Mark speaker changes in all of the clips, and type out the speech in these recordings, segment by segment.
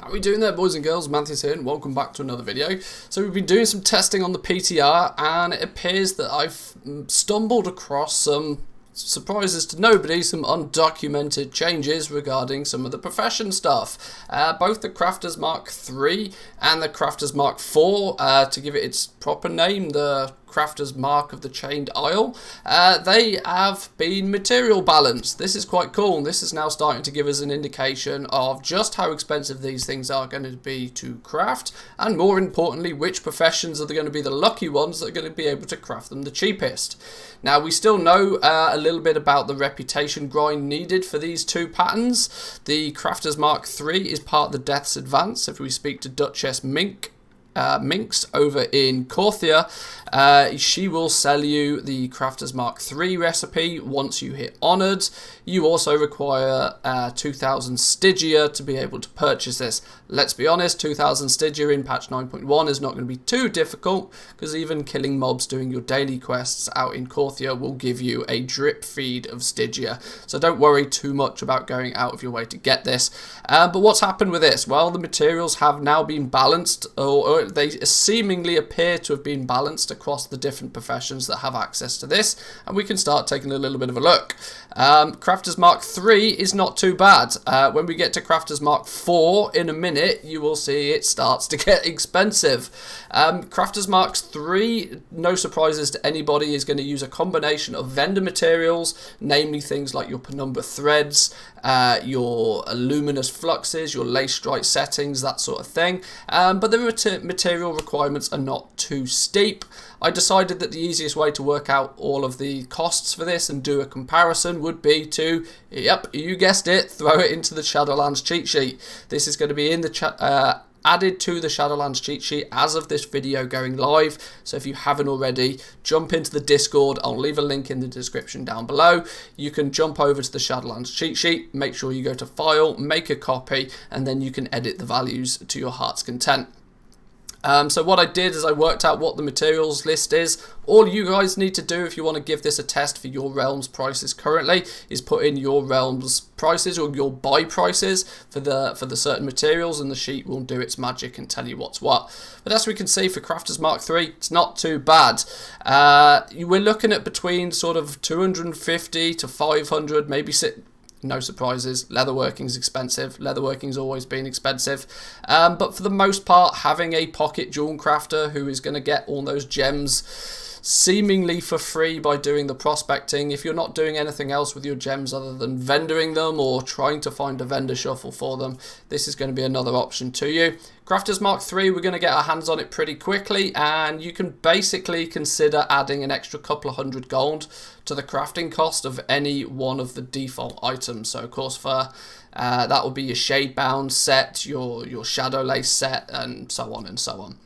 Speaker 1: How are we doing there, boys and girls? Manthus here and welcome back to another video. So we've been doing some testing on the PTR and it appears that I've stumbled across some surprises to nobody, some undocumented changes regarding some of the profession stuff. Both the Crafters Mark III and the Crafters Mark IV, to give it its proper name, the Crafters Mark of the Chained Isle, they have been material balanced. This is quite cool, and this is now starting to give us an indication of just how expensive these things are going to be to craft, and more importantly, which professions are going to be the lucky ones that are going to be able to craft them the cheapest. Now, we still know a little bit about the reputation grind needed for these two patterns. The Crafters Mark III is part of the Death's Advance. If we speak to Duchess Minx over in Corthia, she will sell you the Crafters Mark III recipe once you hit Honoured. You also require 2000 Stygia to be able to purchase this. Let's be honest, 2000 Stygia in patch 9.1 is not going to be too difficult, because even killing mobs doing your daily quests out in Corthia will give you a drip feed of Stygia. So don't worry too much about going out of your way to get this. But what's happened with this? Well, the materials have now been balanced, or they seemingly appear to have been balanced across the different professions that have access to this, and we can start taking a little bit of a look. Crafters Mark III is not too bad. When we get to Crafters Mark IV in a minute, you will see it starts to get expensive. Crafters Mark III, no surprises to anybody, is going to use a combination of vendor materials, namely things like your penumbra threads, your luminous fluxes, your lace strike settings, that sort of thing. But the material requirements are not too steep. I decided that the easiest way to work out all of the costs for this and do a comparison would be to, yep, you guessed it, throw it into the Shadowlands cheat sheet. This is going to be in the added to the Shadowlands cheat sheet as of this video going live. So if you haven't already, jump into the Discord. I'll leave a link in the description down below. You can jump over to the Shadowlands cheat sheet, make sure you go to File, make a copy, and then you can edit the values to your heart's content. So what I did is I worked out what the materials list is. All you guys need to do if you want to give this a test for your realm's prices currently is put in your realm's prices or your buy prices for the certain materials, and the sheet will do its magic and tell you what's what. But as we can see, for Crafters Mark III, it's not too bad. We're looking at between sort of 250 to 500, maybe no surprises, leatherworking's expensive. Leatherworking's always been expensive. But for the most part, having a pocket jewel crafter who is going to get all those gems seemingly for free by doing the prospecting, if you're not doing anything else with your gems other than vendoring them or trying to find a vendor shuffle for them, this is going to be another option to you. Crafters Mark III, we're going to get our hands on it pretty quickly, and you can basically consider adding an extra couple of hundred gold to the crafting cost of any one of the default items. So of course for that will be your Shadebound set, your Shadow Lace set, and so on and so on.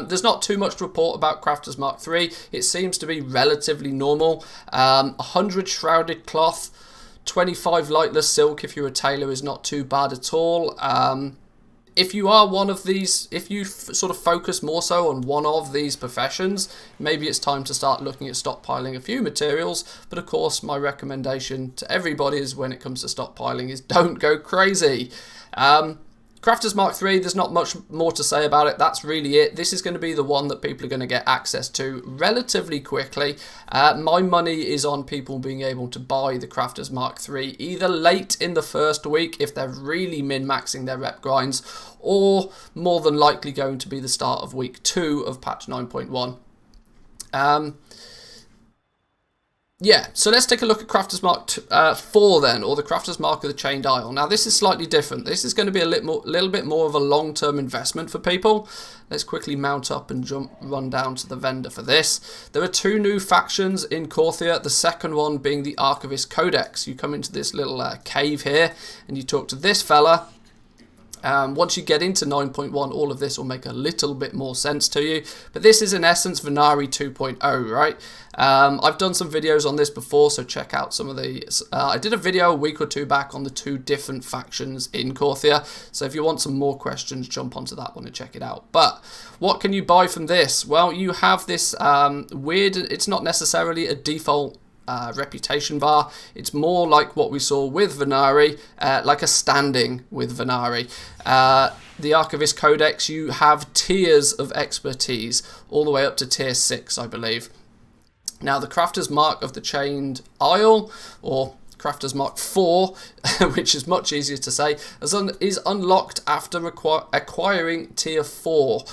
Speaker 1: There's not too much to report about Crafters Mark III. It seems to be relatively normal. 100 shrouded cloth, 25 lightless silk if you're a tailor is not too bad at all. If you are one of these, if you sort of focus more so on one of these professions, maybe it's time to start looking at stockpiling a few materials. But of course, my recommendation to everybody is when it comes to stockpiling is don't go crazy. Crafters Mark III, there's not much more to say about it. That's really it. This is going to be the one that people are going to get access to relatively quickly. My money is on people being able to buy the Crafters Mark III either late in the first week if they're really min-maxing their rep grinds, or more than likely going to be the start of week 2 of patch 9.1. Yeah, so let's take a look at Crafters Mark IV then, or the Crafters Mark of the Chained Isle. Now this is slightly different. This is going to be a little bit more of a long-term investment for people. Let's quickly mount up and run down to the vendor for this. There are 2 new factions in Corthia, the second one being the Archivist Codex. You come into this little cave here and you talk to this fella. Once you get into 9.1, all of this will make a little bit more sense to you. But this is in essence Venari 2.0, right? I've done some videos on this before, so check out some of the... I did a video a week or 2 back on the 2 different factions in Corthia. So if you want some more questions, jump onto that one and check it out. But what can you buy from this? Well, you have this weird... It's not necessarily a default reputation bar. It's more like what we saw with Venari, like a standing with Venari. The Archivist Codex, you have tiers of expertise, all the way up to tier 6, I believe. Now, the Crafter's Mark of the Chained Isle, or Crafter's Mark 4, which is much easier to say, is unlocked after acquiring Tier 4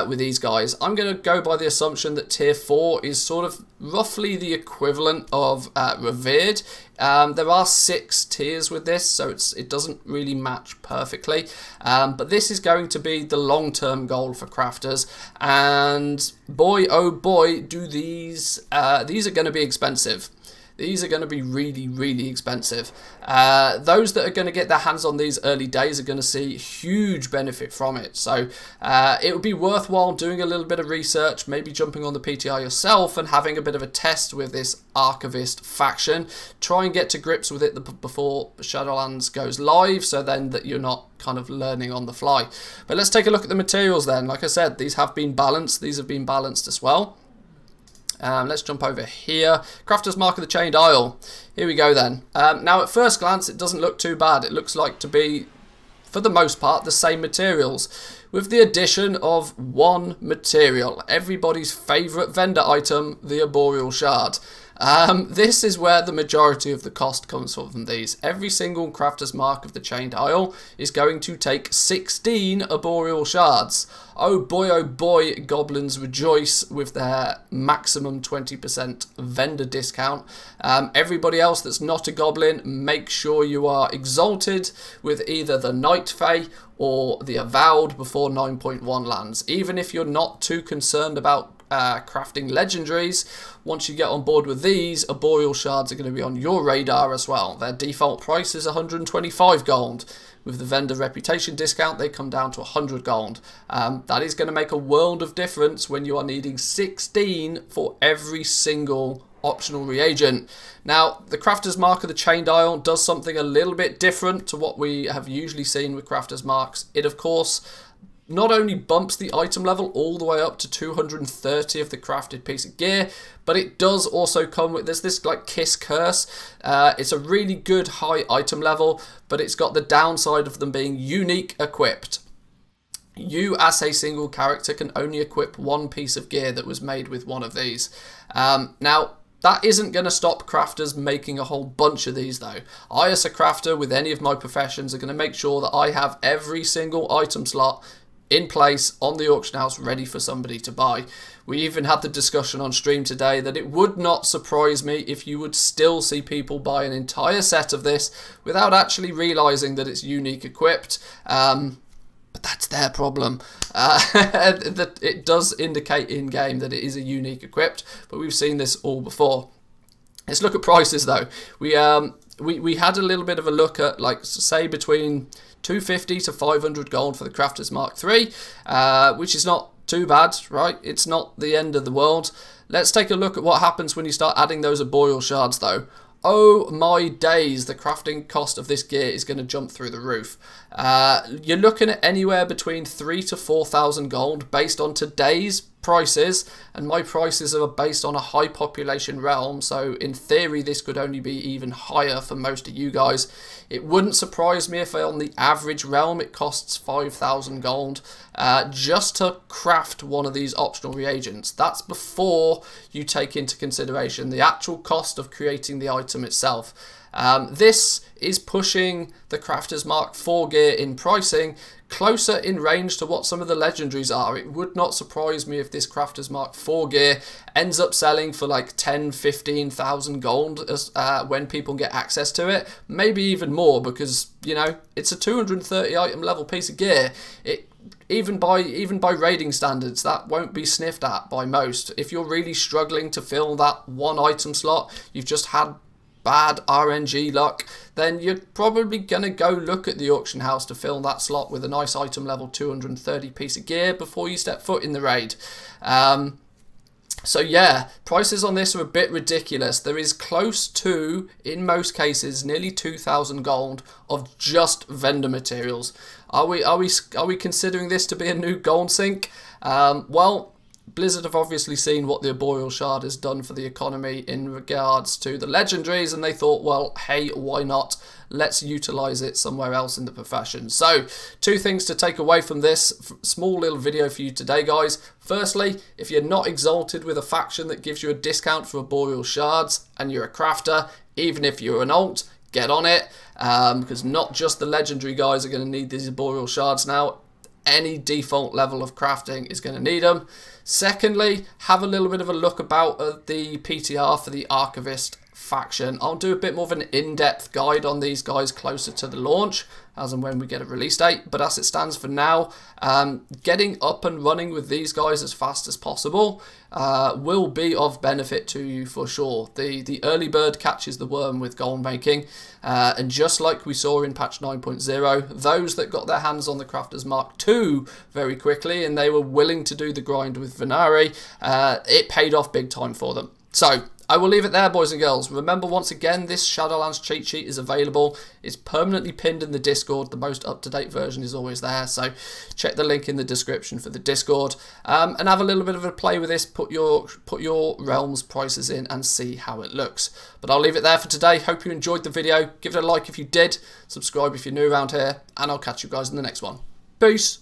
Speaker 1: with these guys. I'm going to go by the assumption that Tier 4 is sort of roughly the equivalent of Revered. There are 6 tiers with this, so it doesn't really match perfectly. But this is going to be the long-term goal for crafters, and boy, oh boy, do these are going to be expensive. These are going to be really, really expensive. Those that are going to get their hands on these early days are going to see huge benefit from it. So it would be worthwhile doing a little bit of research, maybe jumping on the PTR yourself and having a bit of a test with this Archivist faction. Try and get to grips with it before Shadowlands goes live, so then that you're not kind of learning on the fly. But let's take a look at the materials then. Like I said, these have been balanced. These have been balanced as well. Let's jump over here. Crafter's Mark of the Chained Isle. Here we go then. Now at first glance it doesn't look too bad. It looks like to be, for the most part, the same materials, with the addition of one material. Everybody's favourite vendor item, the Arboreal Shard. This is where the majority of the cost comes from these. Every single Crafter's Mark of the Chained Isle is going to take 16 Arboreal Shards. Oh boy, goblins rejoice with their maximum 20% vendor discount. Everybody else that's not a goblin, make sure you are exalted with either the Night Fae or the Avowed before 9.1 lands. Even if you're not too concerned about crafting legendaries, once you get on board with these, Arboreal Shards are going to be on your radar as well. Their default price is 125 gold. With the vendor reputation discount, they come down to 100 gold. That is going to make a world of difference when you are needing 16 for every single optional reagent. Now, the Crafter's Mark of the Chained Isle does something a little bit different to what we have usually seen with Crafter's Marks. It, of course, not only bumps the item level all the way up to 230 of the crafted piece of gear, but it does also come with, there's this like Kiss Curse. It's a really good high item level, but it's got the downside of them being unique equipped. You as a single character can only equip one piece of gear that was made with one of these. Now, that isn't going to stop crafters making a whole bunch of these though. I as a crafter with any of my professions are going to make sure that I have every single item slot in place on the auction house ready for somebody to buy. We even had the discussion on stream today that it would not surprise me if you would still see people buy an entire set of this without actually realizing that it's unique equipped. But that's their problem. That it does indicate in game that it is a unique equipped, but we've seen this all before. Let's look at prices though. We had a little bit of a look at, like, say between 250 to 500 gold for the Crafter's Mark 3, which is not too bad, right? It's not the end of the world. Let's take a look at what happens when you start adding those Arboreal Shards though. Oh my days, the crafting cost of this gear is going to jump through the roof. You're looking at anywhere between 3,000 to 4,000 gold based on today's prices, and my prices are based on a high population realm, so in theory this could only be even higher for most of you guys. It wouldn't surprise me if on the average realm it costs 5,000 gold just to craft one of these optional reagents. That's before you take into consideration the actual cost of creating the item itself. This is pushing the Crafter's Mark 4 gear in pricing closer in range to what some of the legendaries are. It would not surprise me if this Crafter's Mark 4 gear ends up selling for like 10,000-15,000 gold when people get access to it. Maybe even more, because, you know, it's a 230 item level piece of gear. Even by raiding standards, that won't be sniffed at by most. If you're really struggling to fill that one item slot, you've just had bad RNG luck, then you're probably going to go look at the auction house to fill that slot with a nice item level 230 piece of gear before you step foot in the raid. So yeah, prices on this are a bit ridiculous. There is close to, in most cases, nearly 2,000 gold of just vendor materials. Are we considering this to be a new gold sink? Well, Blizzard have obviously seen what the Arboreal Shard has done for the economy in regards to the legendaries, and they thought, well, hey, why not? Let's utilise it somewhere else in the profession. So, 2 things to take away from this small little video for you today, guys. Firstly, if you're not exalted with a faction that gives you a discount for Arboreal Shards and you're a crafter, even if you're an alt, get on it, because not just the legendary guys are going to need these Arboreal Shards now. Any default level of crafting is going to need them. Secondly, have a little bit of a look about the PTR for the Archivist faction. I'll do a bit more of an in-depth guide on these guys closer to the launch, as and when we get a release date. But as it stands for now, getting up and running with these guys as fast as possible will be of benefit to you for sure. The early bird catches the worm with Goldmaking, and just like we saw in patch 9.0, those that got their hands on the Crafters Mark II very quickly and they were willing to do the grind with Venari, it paid off big time for them. So I will leave it there, boys and girls. Remember, once again, this Shadowlands cheat sheet is available. It's permanently pinned in the Discord. The most up-to-date version is always there, so check the link in the description for the Discord, and have a little bit of a play with this. Put your realms prices in and see how it looks. But I'll leave it there for today. Hope you enjoyed the video. Give it a like if you did. Subscribe if you're new around here, and I'll catch you guys in the next one. Peace.